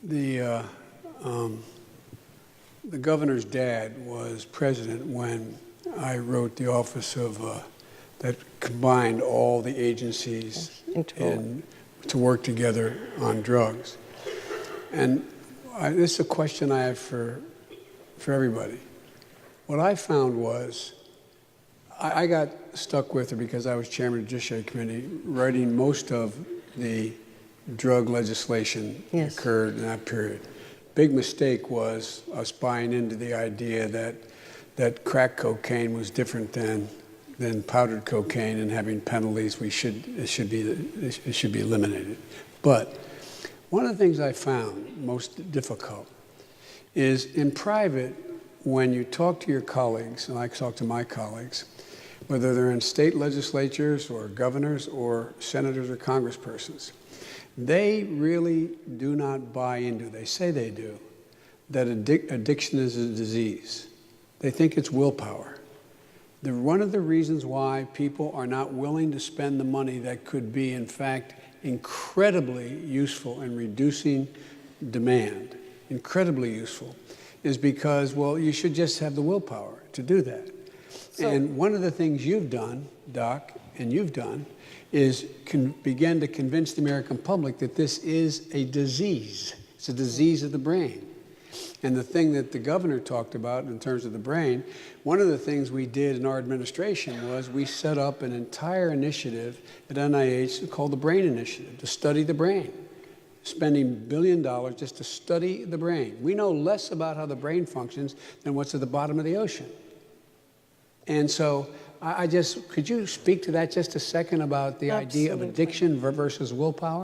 The governor's dad was president when I wrote the office of that combined all the agencies to work together on drugs. And this is a question I have for everybody. What I found was I got stuck with it because I was chairman of the Judiciary Committee, writing most of the drug legislation that occurred in that period. Big mistake was us buying into the idea that crack cocaine was different than powdered cocaine and having penalties. It should be eliminated. But one of the things I found most difficult is in private, when you talk to your colleagues, and I talk to my colleagues, whether they're in state legislatures or governors or senators or congresspersons, they really do not buy into, they say they do, that addiction is a disease. They think it's willpower. One of the reasons why people are not willing to spend the money that could be, in fact, incredibly useful in reducing demand, incredibly useful, is because, well, you should just have the willpower to do that. And one of the things you've done, Doc, and you've done, is begin to convince the American public that this is a disease. It's a disease of the brain. And the thing that the governor talked about in terms of the brain, one of the things we did in our administration was we set up an entire initiative at NIH called the Brain Initiative to study the brain, spending $1 billion just to study the brain. We know less about how the brain functions than what's at the bottom of the ocean. And so could you speak to that just a second about the idea of addiction versus willpower?